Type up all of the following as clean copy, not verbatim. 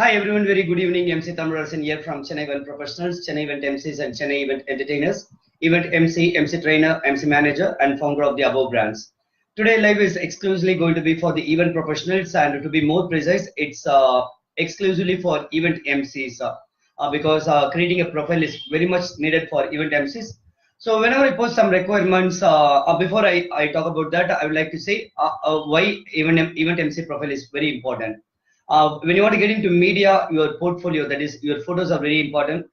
Hi everyone, very good evening. MC Thamizharasan here from Chennai Event Professionals, Chennai Event MCs and Chennai Event Entertainers, Event MC, MC Trainer, MC Manager and founder of the above brands. Today live is exclusively going to be for the event professionals, and to be more precise, it's exclusively for event MCs because creating a profile is very much needed for event MCs. So whenever I post some requirements, before I talk about that, I would like to say why event MC profile is very important. When you want to get into media, your portfolio, that is, your photos are very important.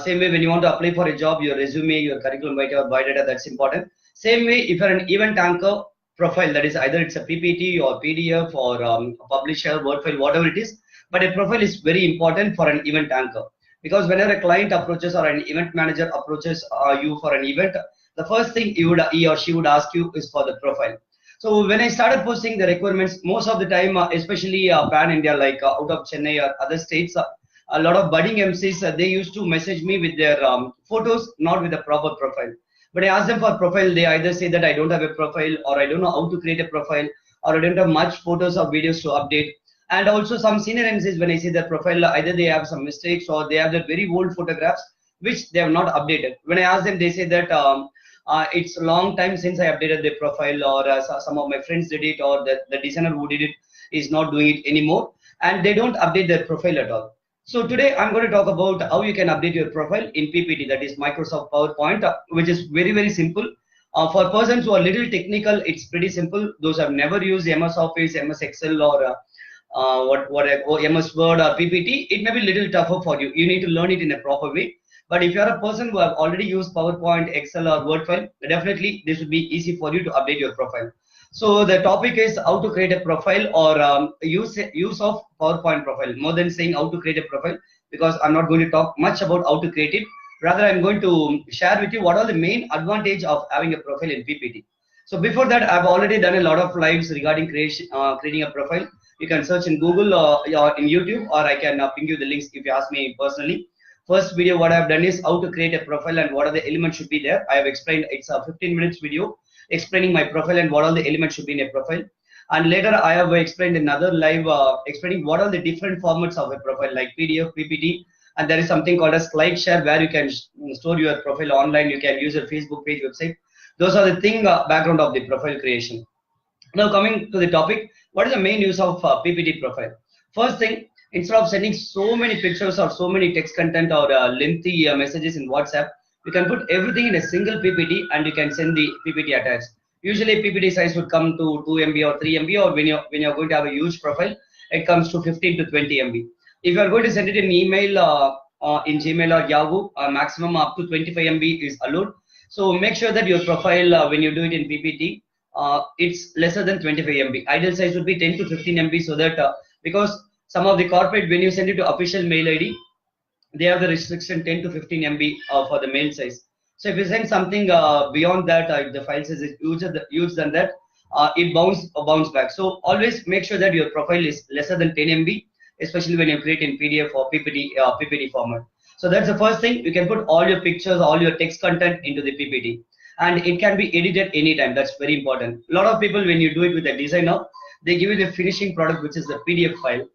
Same way, when you want to apply for a job, your resume, your curriculum vitae or biodata, that's important. Same way, if you're an event anchor profile, that is either it's a PPT or PDF or a publisher, word file, whatever it is, but a profile is very important for an event anchor. Because whenever a client approaches or an event manager approaches you for an event, the first thing he or she would ask you is for the profile. So when I started posting the requirements, most of the time, especially pan India, like out of Chennai or other states, a lot of budding MCs, they used to message me with their photos, not with a proper profile. But I ask them for profile, they either say that I don't have a profile, or I don't know how to create a profile, or I don't have much photos or videos to update. And also some senior MCs, when I see their profile, either they have some mistakes or they have the very old photographs which they have not updated. When I ask them, they say that it's a long time since I updated the profile, or some of my friends did it, or the designer who did it is not doing it anymore, and they don't update their profile at all. So today I'm going to talk about how you can update your profile in PPT, that is Microsoft PowerPoint, which is very, very simple. For persons who are little technical, it's pretty simple. Those who have never used MS Office, MS Excel, or MS Word or PPT, it may be a little tougher for you. You need to learn it in a proper way. But if you're a person who have already used PowerPoint, Excel or Word file, definitely this would be easy for you to update your profile. So the topic is how to create a profile, or use of PowerPoint profile, more than saying how to create a profile, because I'm not going to talk much about how to create it. Rather, I'm going to share with you what are the main advantage of having a profile in PPT. So before that, I've already done a lot of lives regarding creating a profile. You can search in Google or in YouTube, or I can ping you the links if you ask me personally. First video what I have done is how to create a profile and what are the elements should be there. I have explained, it's a 15 minutes video explaining my profile and what all the elements should be in a profile. And later I have explained another live explaining what are the different formats of a profile, like PDF, PPT, and there is something called a slide share where you can store your profile online. You can use your Facebook page, website. Those are the background of the profile creation. Now coming to the topic, what is the main use of PPT profile? First thing, instead of sending so many pictures or so many text content or lengthy messages in WhatsApp, you can put everything in a single PPT and you can send the PPT attached. Usually PPT size would come to 2 MB or 3 MB, or when you're going to have a huge profile, it comes to 15 to 20 MB. If you are going to send it in email, in Gmail or Yahoo, maximum up to 25 MB is allowed. So make sure that your profile, when you do it in PPT, it's lesser than 25 MB. Ideal size would be 10 to 15 MB, so that because some of the corporate, when you send it to official mail ID, they have the restriction 10 to 15 MB for the mail size. So if you send something beyond that, if the file size is huge than that, it bounce back. So always make sure that your profile is lesser than 10 MB, especially when you create in PDF or PPT format. So that's the first thing. You can put all your pictures, all your text content into the PPT, and it can be edited anytime. That's very important. A lot of people, when you do it with a designer, they give you the finishing product, which is the PDF file.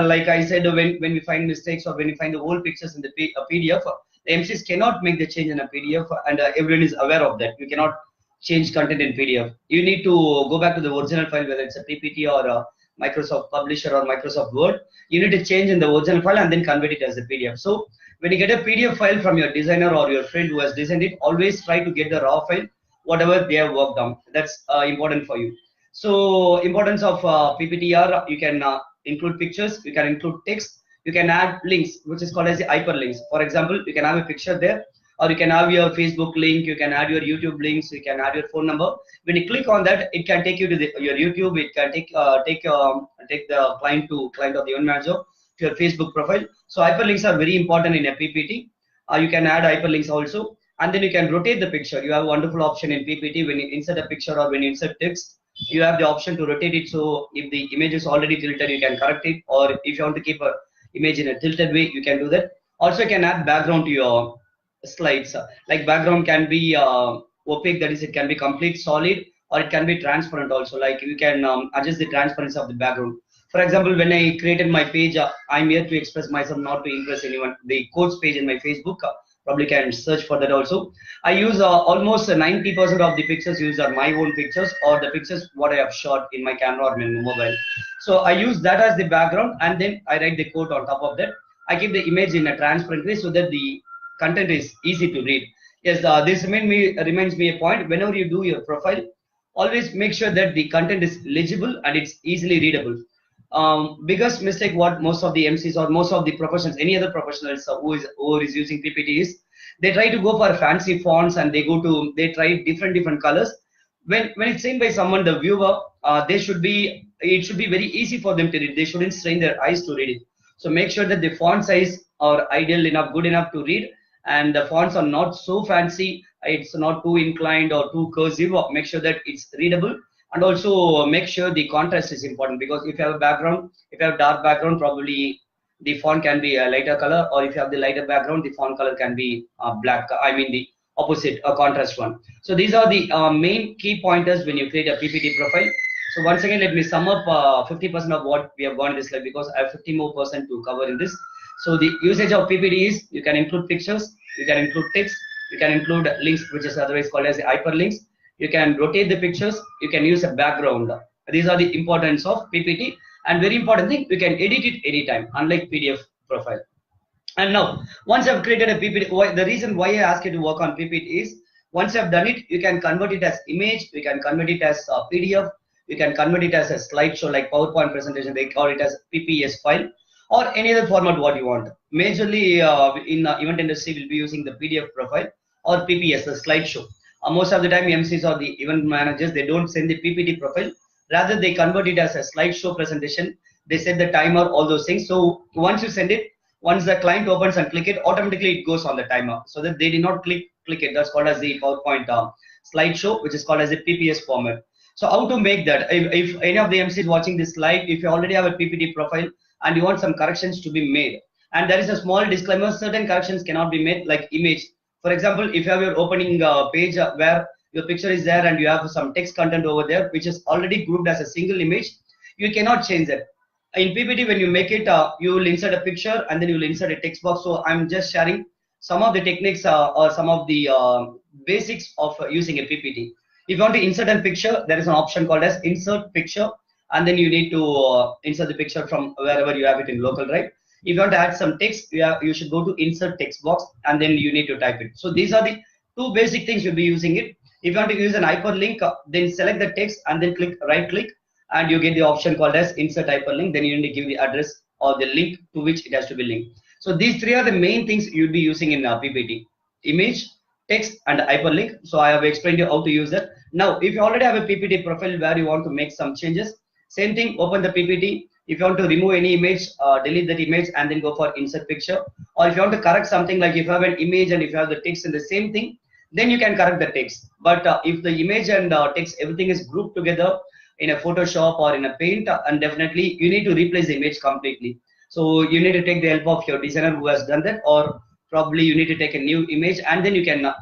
Like I said, when we find mistakes or when we find the old pictures in the PDF, the MCs cannot make the change in a PDF, and everyone is aware of that. You cannot change content in PDF. You need to go back to the original file, whether it's a PPT or a Microsoft Publisher or Microsoft Word. You need to change in the original file and then convert it as a PDF. So when you get a PDF file from your designer or your friend who has designed it, always try to get the raw file, whatever they have worked on. That's important for you. So importance of PPT are, you can include pictures, you can include text, you can add links, which is called as the hyperlinks. For example, you can have a picture there, or you can have your Facebook link, you can add your YouTube links, you can add your phone number. When you click on that, it can take you to your YouTube. It can take the client of the event manager to your Facebook profile. So hyperlinks are very important in a PPT. You can add hyperlinks also, and then you can rotate the picture. You have a wonderful option in PPT when you insert a picture or when you insert text. You have the option to rotate it. So if the image is already tilted, you can correct it, or if you want to keep a image in a tilted way, you can do that. Also, you can add background to your slides. Like background can be opaque, that is, it can be complete solid, or it can be transparent also. Like you can adjust the transparency of the background. For example, when I created my page, I'm here to express myself, not to impress anyone. The coach page in my Facebook, probably can search for that also. I use almost 90% of the pictures used are my own pictures or the pictures what I have shot in my camera or my mobile. So I use that as the background, and then I write the quote on top of that. I keep the image in a transparent way so that the content is easy to read. Yes, this reminds me a point. Whenever you do your profile, always make sure that the content is legible and it's easily readable. Biggest mistake what most of the MCs or most of the professionals, any other professionals who is using PPT is they try to go for fancy fonts and they try different colors. When it's seen by someone, the viewer, it should be very easy for them to read. They shouldn't strain their eyes to read it. So make sure that the font size are ideal enough, good enough to read, and the fonts are not so fancy. It's not too inclined or too cursive. Make sure that it's readable, and also make sure the contrast is important, because if you have a background, if you have dark background, probably the font can be a lighter color, or if you have the lighter background, the font color can be black. I mean the opposite, a contrast one. So these are the main key pointers when you create a PPT profile. So once again, let me sum up 50% of what we have gone in this slide, because I have 50 more percent to cover in this. So the usage of PPT is you can include pictures, you can include text, you can include links, which is otherwise called as hyperlinks. You can rotate the pictures, you can use a background. These are the importance of PPT, and very important thing, you can edit it anytime, unlike PDF profile. And now, once I've created a PPT, the reason why I ask you to work on PPT is, once I've done it, you can convert it as image, you can convert it as PDF, you can convert it as a slideshow like PowerPoint presentation, they call it as PPS file, or any other format what you want. Majorly in the event industry, we'll be using the PDF profile or PPS, the slideshow. Most of the time, MCs or the event managers, they don't send the PPT profile. Rather, they convert it as a slideshow presentation. They set the timer, all those things. So once you send it, once the client opens and click it, automatically it goes on the timer, so that they did not click it. That's called as the PowerPoint slideshow, which is called as a PPS format. So how to make that? If any of the MCs watching this live, if you already have a PPT profile and you want some corrections to be made, and there is a small disclaimer, certain corrections cannot be made, like image. For example, if you have your opening page where your picture is there and you have some text content over there, which is already grouped as a single image, you cannot change that. In PPT, when you make it, you will insert a picture and then you will insert a text box. So I'm just sharing some of the techniques or some of the basics of using a PPT. If you want to insert a picture, there is an option called as insert picture, and then you need to insert the picture from wherever you have it in local drive. If you want to add some text, you should go to insert text box, and then you need to type it. So these are the two basic things you'll be using it. If you want to use an hyperlink, then select the text and then right click, and you get the option called as insert hyperlink. Then you need to give the address or the link to which it has to be linked. So these three are the main things you'll be using in PPT: image, text, and hyperlink. So I have explained you how to use that. Now, if you already have a PPT profile where you want to make some changes, same thing, open the PPT. If you want to remove any image, delete that image and then go for insert picture. Or if you want to correct something, like if you have an image and if you have the text in the same thing, then you can correct the text. But if the image and text, everything is grouped together in a Photoshop or in a Paint, and definitely you need to replace the image completely. So you need to take the help of your designer who has done that, or probably you need to take a new image and then you can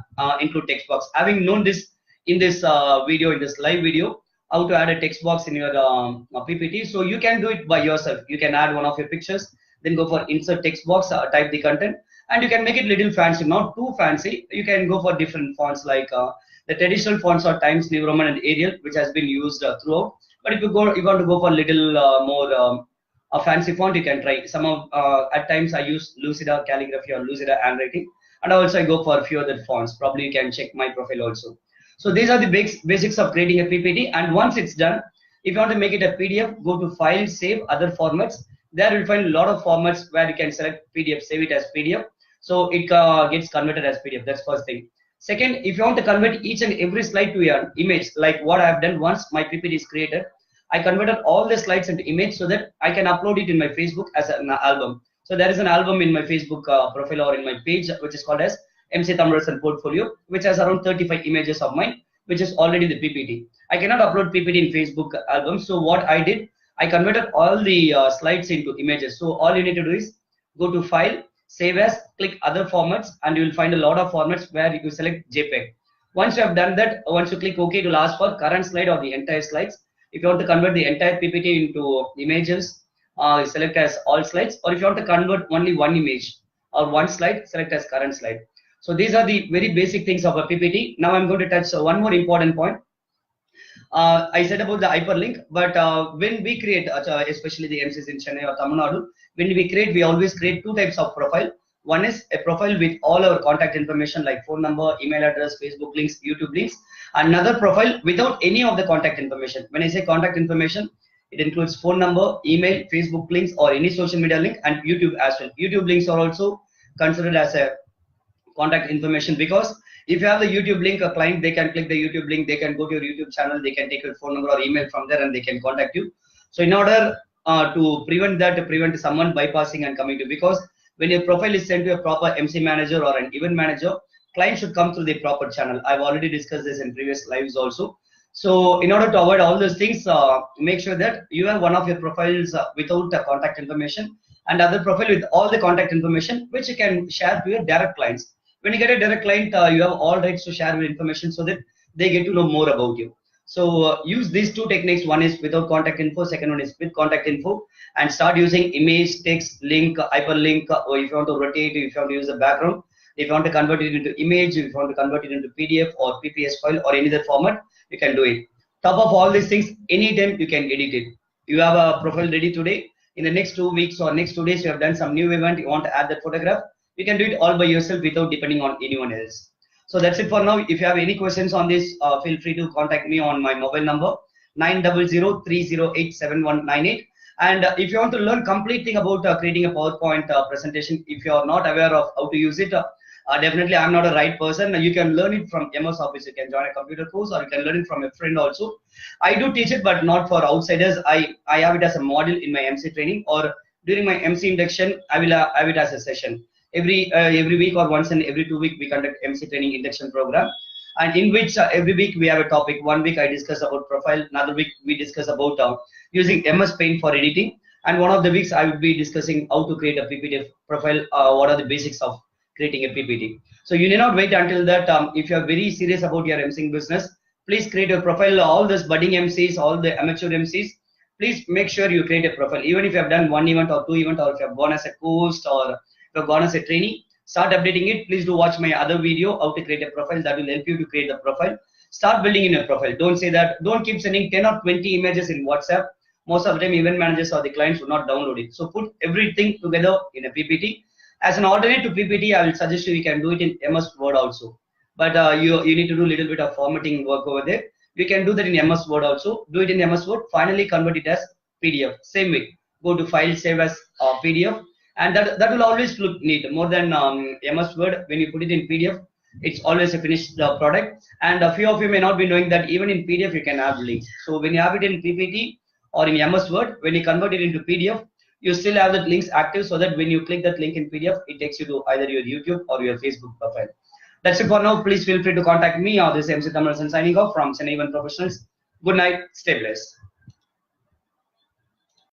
include text box. Having known this in this video, in this live video, how to add a text box in your PPT, so you can do it by yourself. You can add one of your pictures, then go for insert text box, type the content, and you can make it little fancy, not too fancy. You can go for different fonts, like the traditional fonts are Times New Roman and Arial, which has been used throughout. But if you want to go for a little more a fancy font, you can try some of at times I use Lucida calligraphy or Lucida handwriting, and also I go for a few other fonts. Probably you can check my profile also. So these are the basics of creating a PPT. And once it's done, if you want to make it a PDF, go to File, Save, Other Formats. There you'll find a lot of formats where you can select PDF, save it as PDF. So it gets converted as PDF. That's first thing. Second, if you want to convert each and every slide to an image, like what I have done once my PPT is created, I converted all the slides into image so that I can upload it in my Facebook as an album. So there is an album in my Facebook profile or in my page, which is called as Emcee Thamizharasan portfolio, which has around 35 images of mine, which is already the PPT. I cannot upload PPT in Facebook album. So what I did, I converted all the slides into images. So all you need to do is go to File, Save As, click Other Formats, and you will find a lot of formats where you select JPEG. Once you have done that, once you click OK, it will ask for current slide or the entire slides. If you want to convert the entire PPT into images, select as all slides, or if you want to convert only one image or one slide, select as current slide. So these are the very basic things of a PPT. Now I'm going to touch one more important point. I said about the hyperlink, but when we create, especially the MCs in Chennai or Tamil Nadu, when we always create two types of profile. One is a profile with all our contact information like phone number, email address, Facebook links, YouTube links. Another profile without any of the contact information. When I say contact information, it includes phone number, email, Facebook links, or any social media link, and YouTube as well. YouTube links are also considered as a contact information, because if you have the YouTube link, a client, they can click the YouTube link, they can go to your YouTube channel, they can take your phone number or email from there, and they can contact you. So in order to prevent that, to prevent someone bypassing and coming to, because when your profile is sent to a proper MC manager or an event manager, client should come through the proper channel. I've already discussed this in previous lives also. So in order to avoid all those things, make sure that you have one of your profiles without contact information, and other profile with all the contact information, which you can share to your direct clients. When you get a direct client, you have all rights to share your information so that they get to know more about you. So use these two techniques. One is without contact info, second one is with contact info, and start using image, text, link, hyperlink, or if you want to rotate, if you want to use a background, if you want to convert it into image, if you want to convert it into PDF or PPS file or any other format, you can do it. Top of all these things, anytime you can edit it. You have a profile ready today. In the next 2 weeks or next 2 days, you have done some new event, you want to add that photograph, you can do it all by yourself without depending on anyone else. So that's it for now. If you have any questions on this, feel free to contact me on my mobile number 900-308-7198. And if you want to learn complete thing about creating a PowerPoint presentation, if you are not aware of how to use it, definitely I'm not a right person. You can learn it from MS Office. You can join a computer course, or you can learn it from a friend also. I do teach it, but not for outsiders. I have it as a module in my MC training, or during my MC induction, I will have it as a session. Every week or once in every 2 weeks, we conduct MC training induction program, and in which every week we have a topic. 1 week I discuss about profile, another week we discuss about using MS Paint for editing, and one of the weeks I will be discussing how to create a PPT profile, what are the basics of creating a PPT. So you need not wait until that. If you are very serious about your MCing business, please create a profile. All these budding MCs, all the amateur MCs, please make sure you create a profile. Even if you have done 1 event or 2 events, or if you have gone as a host, or if you have gone as a trainee, start updating it. Please do watch my other video, how to create a profile. That will help you to create the profile. Start building in a profile. Don't say that, don't keep sending 10 or 20 images in WhatsApp. Most of the time, event managers or the clients will not download it. So put everything together in a PPT. As an alternate to PPT, I will suggest you can do it in MS Word also. But you need to do a little bit of formatting work over there. You can do that in MS Word also. Do it in MS Word. Finally, convert it as PDF. Same way. Go to File, Save as PDF. And that will always look neat. More than MS Word, when you put it in PDF, it's always a finished product. And a few of you may not be knowing that even in PDF, you can have links. So when you have it in PPT or in MS Word, when you convert it into PDF, you still have the links active, so that when you click that link in PDF, it takes you to either your YouTube or your Facebook profile. That's it for now. Please feel free to contact me. This is Emcee Thamizharasan signing off from Chennai Professionals. Good night. Stay blessed.